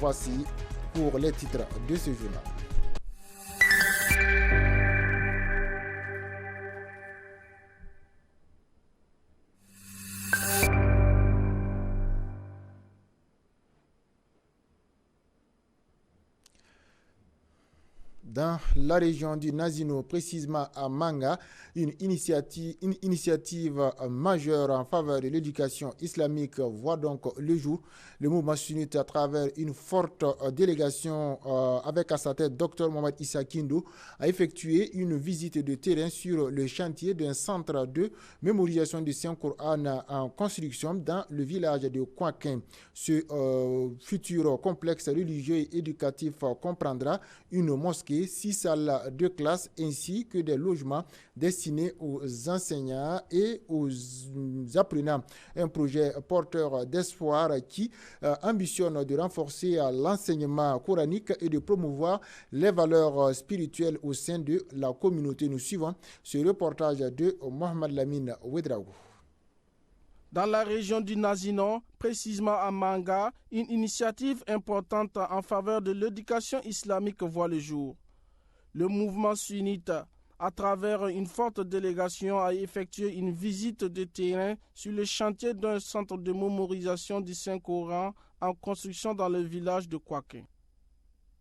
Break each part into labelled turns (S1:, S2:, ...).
S1: Voici pour les titres de ce journal. Dans la région du Nazino, précisément à Manga, une initiative majeure en faveur de l'éducation islamique voit donc le jour. Le mouvement sunnite, à travers une forte délégation avec à sa tête Dr Mohamed Issa Kindo, a effectué une visite de terrain sur le chantier d'un centre de mémorisation du Saint-Coran en construction dans le village de Kouakin. Ce futur complexe religieux et éducatif comprendra une mosquée, 6 salles de classe ainsi que des logements destinés aux enseignants et aux apprenants. Un projet porteur d'espoir qui ambitionne de renforcer l'enseignement coranique et de promouvoir les valeurs spirituelles au sein de la communauté. Nous suivons ce reportage de Mohamed Lamine Ouedraogo.
S2: Dans la région du Nazinon, précisément à Manga, une initiative importante en faveur de l'éducation islamique voit le jour. Le mouvement sunnite, à travers une forte délégation, a effectué une visite de terrain sur le chantier d'un centre de mémorisation du Saint-Coran en construction dans le village de Kouakin.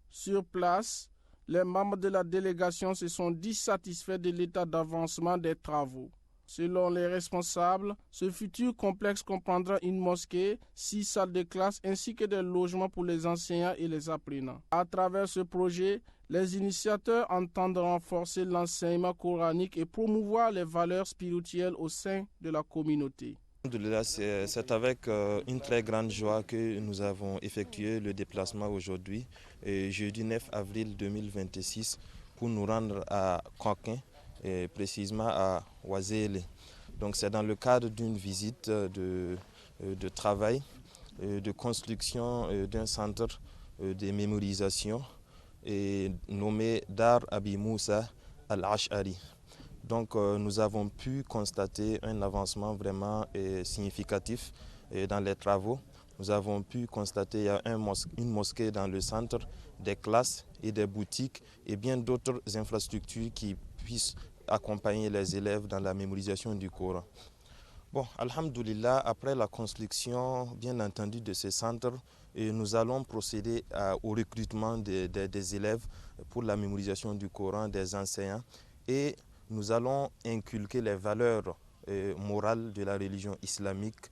S2: Sur place, les membres de la délégation se sont dit satisfaits de l'état d'avancement des travaux. Selon les responsables, ce futur complexe comprendra une mosquée, 6 salles de classe ainsi que des logements pour les enseignants et les apprenants. À travers ce projet, les initiateurs entendent renforcer l'enseignement coranique et promouvoir les valeurs spirituelles au sein de la communauté.
S3: C'est avec une très grande joie que nous avons effectué le déplacement aujourd'hui, jeudi 9 avril 2026, pour nous rendre à Kouakin, et précisément à Ouazélé. Donc c'est dans le cadre d'une visite de travail, de construction d'un centre de mémorisation nommé Dar Abi Moussa Al-Ash'ari. Donc nous avons pu constater un avancement vraiment significatif dans les travaux. Nous avons pu constater qu'il y a une mosquée dans le centre, des classes et des boutiques et bien d'autres infrastructures qui puissent accompagner les élèves dans la mémorisation du Coran. Bon, alhamdoulilah, après la construction, bien entendu, de ce centre, nous allons procéder au recrutement des élèves pour la mémorisation du Coran, des enseignants, et nous allons inculquer les valeurs morales de la religion islamique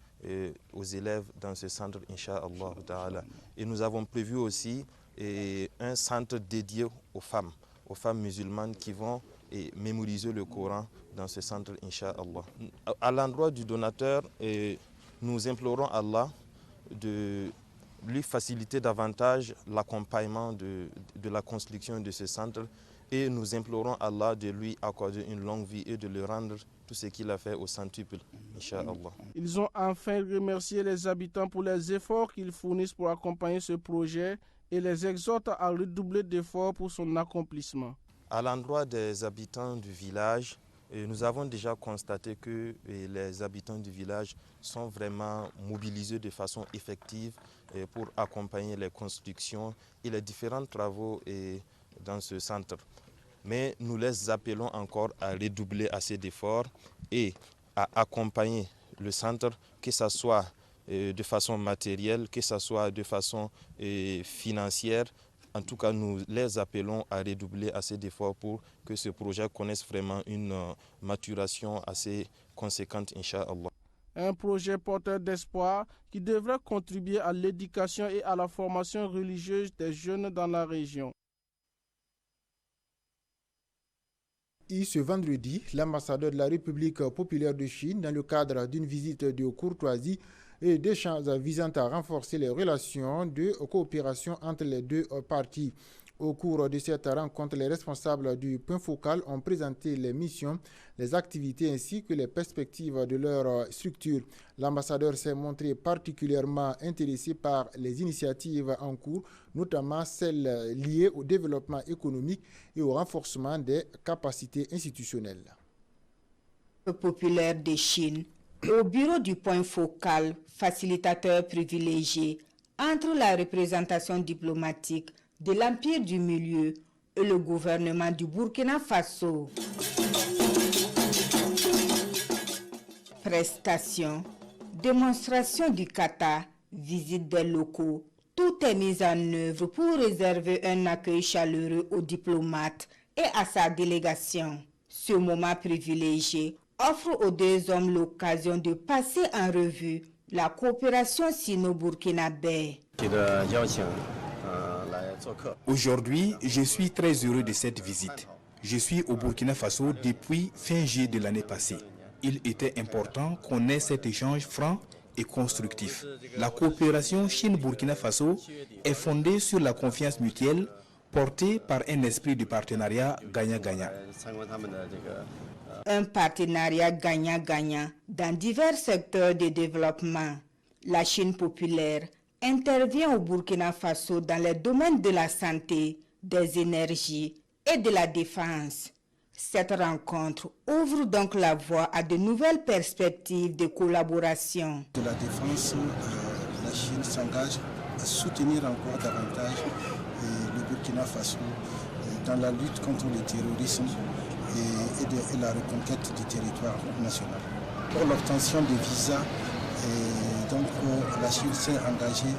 S3: aux élèves dans ce centre, Inch'Allah ta'ala. Et nous avons prévu aussi un centre dédié aux femmes musulmanes qui vont mémoriser le Coran dans ce centre, Inch'Allah. À l'endroit du donateur, nous implorons Allah de lui faciliter davantage l'accompagnement de la construction de ce centre et nous implorons Allah de lui accorder une longue vie et de le rendre tout ce qu'il a fait au centuple, Inch'Allah.
S2: Ils ont enfin remercié les habitants pour les efforts qu'ils fournissent pour accompagner ce projet et les exhortent à redoubler d'efforts pour son accomplissement.
S3: À l'endroit des habitants du village, nous avons déjà constaté que les habitants du village sont vraiment mobilisés de façon effective pour accompagner les constructions et les différents travaux dans ce centre. Mais nous les appelons encore à redoubler assez d'efforts et à accompagner le centre, que ce soit de façon matérielle, que ce soit de façon financière. En tout cas, nous les appelons à redoubler assez d'efforts pour que ce projet connaisse vraiment une maturation assez conséquente, Inch'Allah.
S2: Un projet porteur d'espoir qui devrait contribuer à l'éducation et à la formation religieuse des jeunes dans la région.
S1: Et ce vendredi, l'ambassadeur de la République populaire de Chine, dans le cadre d'une visite de courtoisie et d'échanges visant à renforcer les relations de coopération entre les deux parties. Au cours de cette rencontre, les responsables du point focal ont présenté les missions, les activités ainsi que les perspectives de leur structure. L'ambassadeur s'est montré particulièrement intéressé par les initiatives en cours, notamment celles liées au développement économique et au renforcement des capacités institutionnelles.
S4: Populaire de Chine, au bureau du point focal, facilitateur privilégié, entre la représentation diplomatique de l'Empire du Milieu et le gouvernement du Burkina Faso. Prestations, démonstration du kata, visite des locaux, tout est mis en œuvre pour réserver un accueil chaleureux aux diplomates et à sa délégation. Ce moment privilégié offre aux deux hommes l'occasion de passer en revue la coopération sino-burkinabé.
S5: Aujourd'hui, je suis très heureux de cette visite. Je suis au Burkina Faso depuis fin juillet de l'année passée. Il était important qu'on ait cet échange franc et constructif. La coopération Chine-Burkina Faso est fondée sur la confiance mutuelle portée par un esprit de partenariat gagnant-gagnant.
S4: Un partenariat gagnant-gagnant dans divers secteurs de développement. La Chine populaire intervient au Burkina Faso dans les domaines de la santé, des énergies et de la défense. Cette rencontre ouvre donc la voie à de nouvelles perspectives de collaboration.
S6: De la défense, la Chine s'engage à soutenir encore davantage le Burkina Faso dans la lutte contre le terrorisme et la reconquête du territoire national. Pour l'obtention des visas, donc la Chine s'est engagée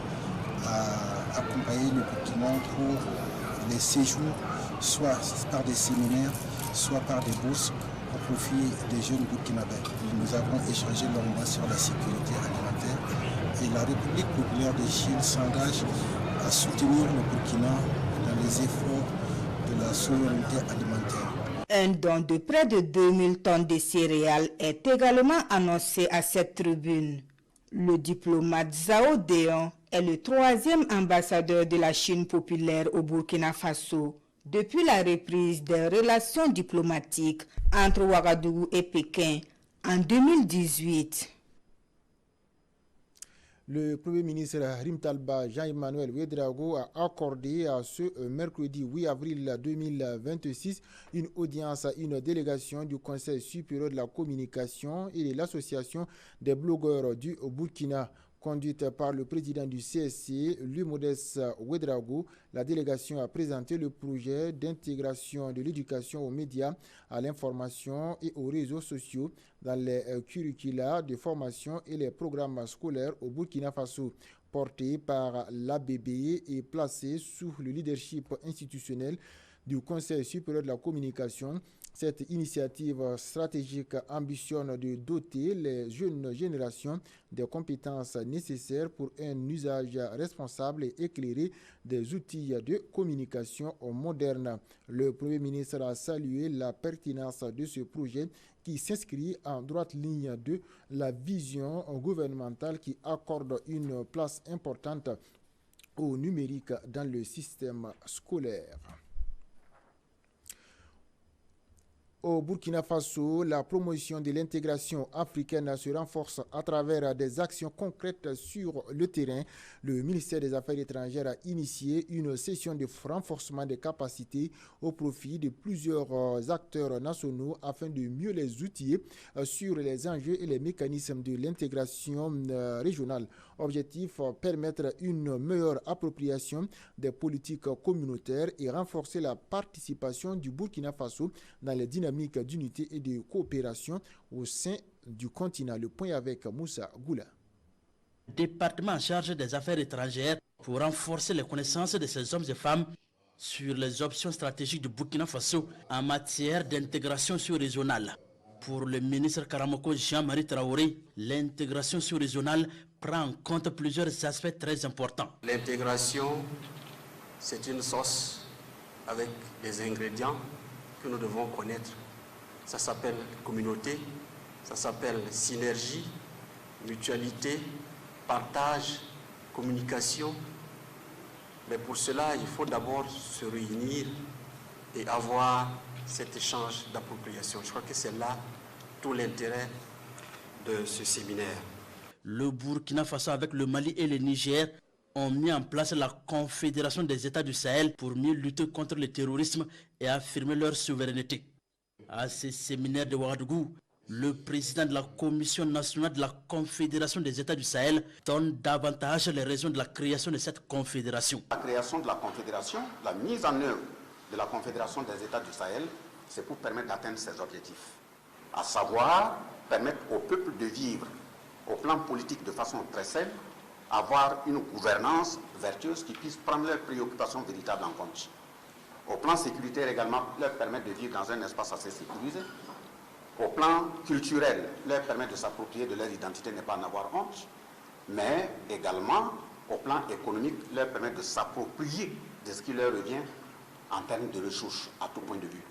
S6: à accompagner le Burkina pour les séjours, soit par des séminaires, soit par des bourses au profit des jeunes burkinabés. Nous avons échangé longuement sur la sécurité alimentaire et la République populaire de Chine s'engage à soutenir le Burkina dans les efforts de la souveraineté alimentaire.
S4: Un don de près de 2000 tonnes de céréales est également annoncé à cette tribune. Le diplomate Zhao Deon est le 3e ambassadeur de la Chine populaire au Burkina Faso depuis la reprise des relations diplomatiques entre Ouagadougou et Pékin en 2018.
S1: Le Premier ministre Rimtalba Jean-Emmanuel Ouédraogo a accordé à ce mercredi 8 avril 2026 une audience à une délégation du Conseil supérieur de la communication et de l'Association des blogueurs du Burkina. Conduite par le président du CSC, Louis Modeste Ouédraogo, la délégation a présenté le projet d'intégration de l'éducation aux médias, à l'information et aux réseaux sociaux dans les curricula de formation et les programmes scolaires au Burkina Faso. Porté par l'ABB et placé sous le leadership institutionnel du Conseil supérieur de la communication, cette initiative stratégique ambitionne de doter les jeunes générations des compétences nécessaires pour un usage responsable et éclairé des outils de communication modernes. Le Premier ministre a salué la pertinence de ce projet qui s'inscrit en droite ligne de la vision gouvernementale qui accorde une place importante au numérique dans le système scolaire. Au Burkina Faso, la promotion de l'intégration africaine se renforce à travers des actions concrètes sur le terrain. Le ministère des Affaires étrangères a initié une session de renforcement des capacités au profit de plusieurs acteurs nationaux afin de mieux les outiller sur les enjeux et les mécanismes de l'intégration régionale. Objectif, permettre une meilleure appropriation des politiques communautaires et renforcer la participation du Burkina Faso dans les dynamiques d'unité et de coopération au sein du continent. Le point avec Moussa Goula.
S7: Département en charge des affaires étrangères pour renforcer les connaissances de ces hommes et femmes sur les options stratégiques du Burkina Faso en matière d'intégration sous-régionale. Pour le ministre Karamoko Jean-Marie Traoré, l'intégration sous-régionale prend en compte plusieurs aspects très importants.
S8: L'intégration, c'est une sauce avec des ingrédients que nous devons connaître. Ça s'appelle communauté, ça s'appelle synergie, mutualité, partage, communication. Mais pour cela, il faut d'abord se réunir et avoir cet échange d'appropriation. Je crois que c'est là tout l'intérêt de ce séminaire.
S7: Le Burkina Faso avec le Mali et le Niger ont mis en place la Confédération des États du Sahel pour mieux lutter contre le terrorisme et affirmer leur souveraineté. À ce séminaire de Ouagadougou, Le président de la Commission nationale de la Confédération des États du Sahel donne davantage les raisons de la création de cette confédération.
S9: La création de la confédération, la mise en œuvre de la Confédération des États du Sahel, c'est pour permettre d'atteindre ces objectifs. À savoir, permettre au peuple de vivre au plan politique de façon très saine, avoir une gouvernance vertueuse qui puisse prendre leurs préoccupations véritables en compte. Au plan sécuritaire également, leur permettre de vivre dans un espace assez sécurisé. Au plan culturel, leur permettre de s'approprier de leur identité, ne pas en avoir honte. Mais également, au plan économique, leur permettre de s'approprier de ce qui leur revient en termes de ressources à tout point de vue.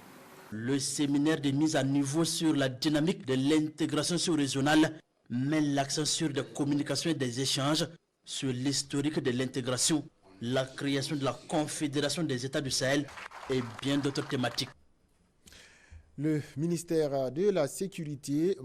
S7: Le séminaire de mise à niveau sur la dynamique de l'intégration sous-régionale met l'accent sur des communications et des échanges sur l'historique de l'intégration, la création de la Confédération des États du Sahel et bien d'autres thématiques.
S1: Le ministre de la Sécurité,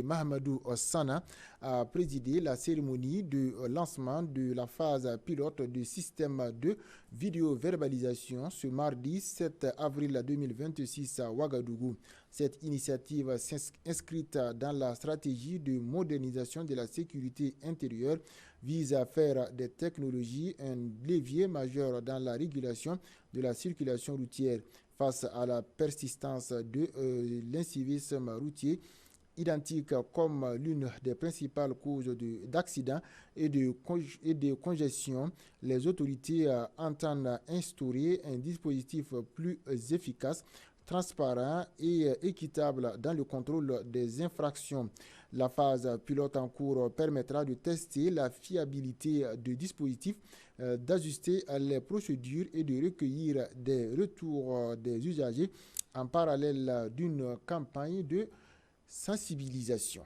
S1: Mahamadou Sana, a présidé la cérémonie de lancement de la phase pilote du système de vidéo-verbalisation ce mardi 7 avril 2026 à Ouagadougou. Cette initiative inscrite dans la stratégie de modernisation de la sécurité intérieure vise à faire des technologies un levier majeur dans la régulation de la circulation routière. Face à la persistance de l'incivisme routier, identique comme l'une des principales causes d'accidents et de congestion, les autorités entendent instaurer un dispositif plus efficace, transparent et équitable dans le contrôle des infractions. La phase pilote en cours permettra de tester la fiabilité du dispositif, d'ajuster les procédures et de recueillir des retours des usagers en parallèle d'une campagne de sensibilisation.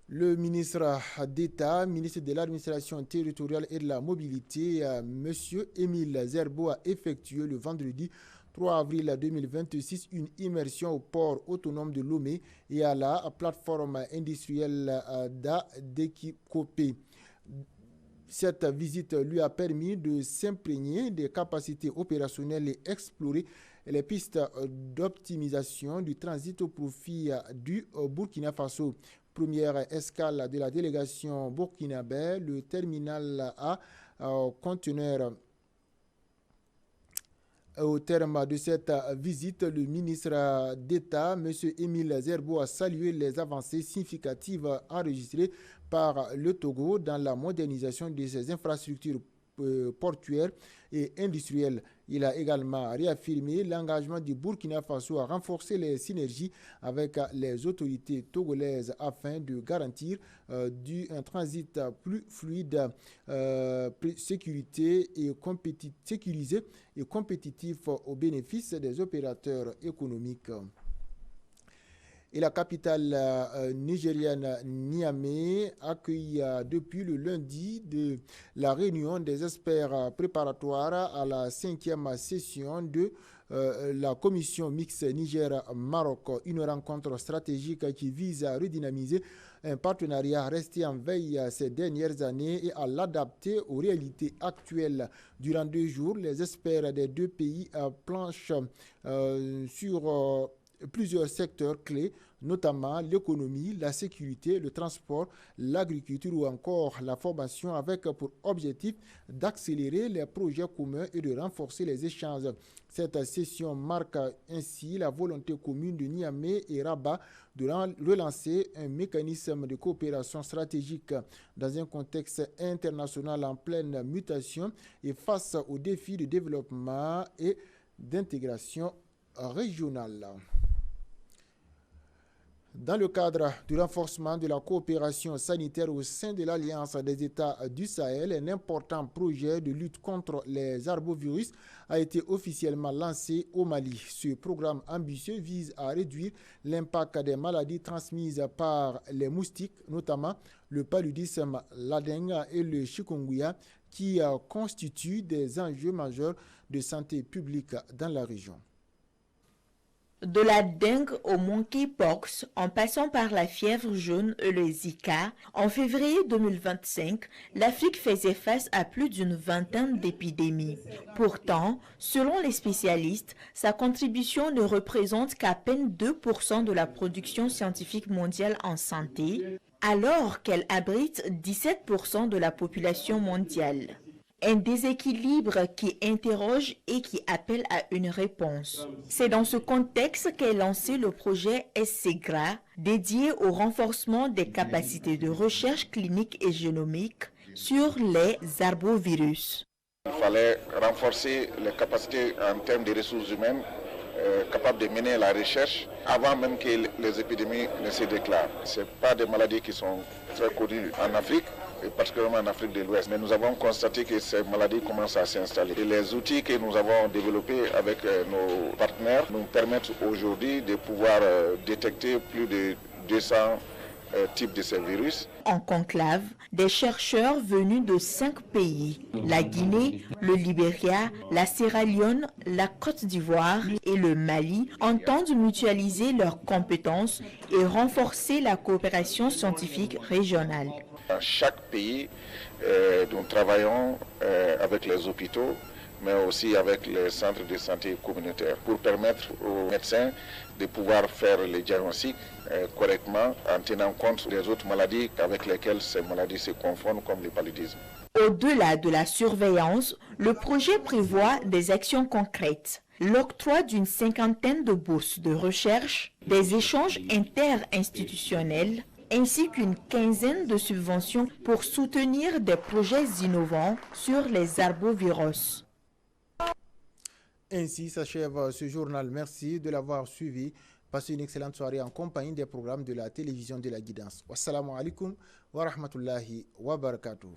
S1: Le ministre d'État, ministre de l'Administration territoriale et de la Mobilité, M. Émile Zerbo, a effectué le vendredi 3 avril 2026 une immersion au port autonome de Lomé et à la plateforme industrielle d'Ekikopé. Cette visite lui a permis de s'imprégner des capacités opérationnelles et explorer les pistes d'optimisation du transit au profit du Burkina Faso. Première escale de la délégation burkinabé, le terminal à conteneurs. Au terme de cette visite, le ministre d'État, M. Émile Zerbo, a salué les avancées significatives enregistrées par le Togo dans la modernisation de ses infrastructures portuaires et industrielles. Il a également réaffirmé l'engagement du Burkina Faso à renforcer les synergies avec les autorités togolaises afin de garantir un transit plus fluide, sécurisé et compétitif au bénéfice des opérateurs économiques. Et la capitale nigériane Niamey accueille depuis le lundi de la réunion des experts préparatoires à la 5e session de la commission mixte Niger-Maroc, une rencontre stratégique qui vise à redynamiser un partenariat resté en veille ces dernières années et à l'adapter aux réalités actuelles. Durant 2 jours, les experts des 2 pays planchent sur plusieurs secteurs clés, notamment l'économie, la sécurité, le transport, l'agriculture ou encore la formation, avec pour objectif d'accélérer les projets communs et de renforcer les échanges. Cette session marque ainsi la volonté commune de Niamey et Rabat de relancer un mécanisme de coopération stratégique dans un contexte international en pleine mutation et face aux défis de développement et d'intégration régionale. Dans le cadre du renforcement de la coopération sanitaire au sein de l'Alliance des États du Sahel, un important projet de lutte contre les arbovirus a été officiellement lancé au Mali. Ce programme ambitieux vise à réduire l'impact des maladies transmises par les moustiques, notamment le paludisme, la dengue et le chikungunya, qui constituent des enjeux majeurs de santé publique dans la région.
S4: De la dengue au monkeypox, en passant par la fièvre jaune et le Zika, en février 2025, l'Afrique faisait face à plus d'une vingtaine d'épidémies. Pourtant, selon les spécialistes, sa contribution ne représente qu'à peine 2% de la production scientifique mondiale en santé, alors qu'elle abrite 17% de la population mondiale. Un déséquilibre qui interroge et qui appelle à une réponse. C'est dans ce contexte qu'est lancé le projet SCGRA, dédié au renforcement des capacités de recherche clinique et génomique sur les arbovirus.
S10: Il fallait renforcer les capacités en termes de ressources humaines capables de mener la recherche avant même que les épidémies ne se déclarent. Ce ne sont pas des maladies qui sont très connues en Afrique, et particulièrement en Afrique de l'Ouest. Mais nous avons constaté que ces maladies commencent à s'installer. Et les outils que nous avons développés avec nos partenaires nous permettent aujourd'hui de pouvoir détecter plus de 200 types de ces virus.
S4: En conclave, des chercheurs venus de 5 pays, la Guinée, le Libéria, la Sierra Leone, la Côte d'Ivoire et le Mali, entendent mutualiser leurs compétences et renforcer la coopération scientifique régionale.
S10: Dans chaque pays, nous travaillons avec les hôpitaux, mais aussi avec les centres de santé communautaires pour permettre aux médecins de pouvoir faire les diagnostics correctement en tenant compte des autres maladies avec lesquelles ces maladies se confondent, comme le paludisme.
S4: Au-delà de la surveillance, le projet prévoit des actions concrètes. L'octroi d'une 50aine de bourses de recherche, des échanges interinstitutionnels, ainsi qu'une 15aine de subventions pour soutenir des projets innovants sur les arbovirus.
S1: Ainsi s'achève ce journal. Merci de l'avoir suivi. Passez une excellente soirée en compagnie des programmes de la télévision de la Guidance. Wassalamu alaikum wa rahmatullahi wa barakatuh.